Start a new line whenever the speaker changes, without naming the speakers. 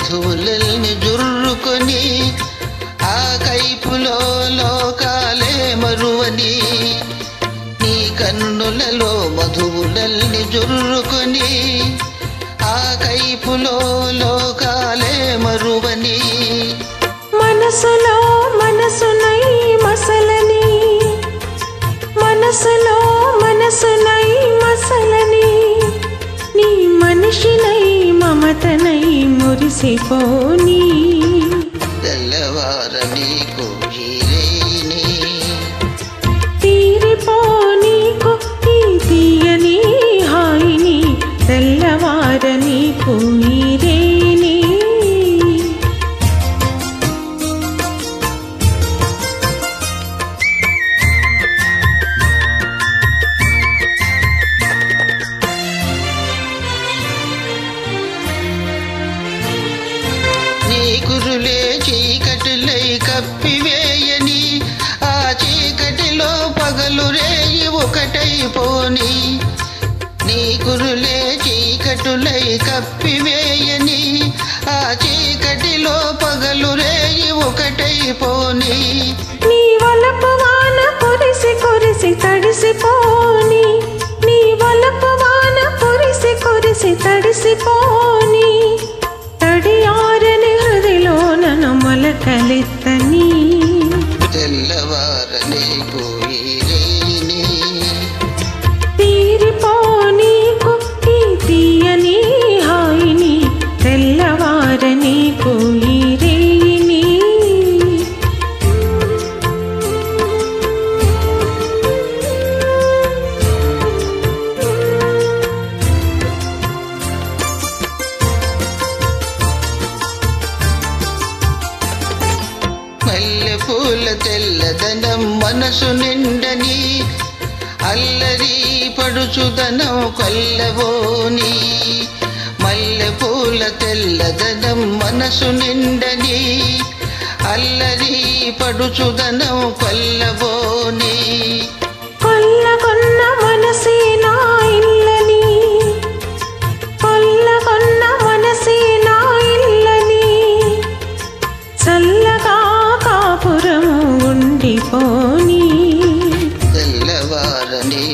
మధువులని జుర్రుకొని ఆ కైపులో లోకాలే మరువని నీ కన్నులలో మధువులని జుర్రుకొని ఆ కైపులో లోకాలే మరువని
మనసులో మనసునై మసలని మనసులో మనసునై మసలని నీ మనిషినై మమతనై మురిసిపోని
తెల్లవారని కోయిలేని
తీరిపోనీకు ఈ తీయని హాయిని తెల్లవారని కోయిరేని
నీ కురులే చీకటిలై కప్పివేయని ఆ చీకటిలో పగలు రేయి ఒకటైపోని నీ కురులే చీకటులై కప్పివేయని ఆ చీకటిలో పగలు రేయి ఒకటైపోని
నీ వలపు వాన కురిసి కురిసి తడిసిపోని నీ వలపు వాన కురిసి కురిసి తడిసిపోని తడియారని హృదిలోనను మొలకలెత్తని
తెల్లవారని కోయిలేని
తీరిపోనీకు ఈ తీయని హాయిని తెల్లవారని కోయిరేని
మల్లెపూల తెల్లదనం మనసు నిండని అల్లరి పడుచుదనం కొల్లబోని మల్లెపూల తెల్లదనం మనసు నిండని అల్లరి పడుచుదనం కొల్లబోని
కొల్లగొన్న మనసే నా ఇల్లని కొల్లగొన్న మనసే నా ఇల్లని చల్లగా కాపురము ఉండిపోని
తెల్లవారని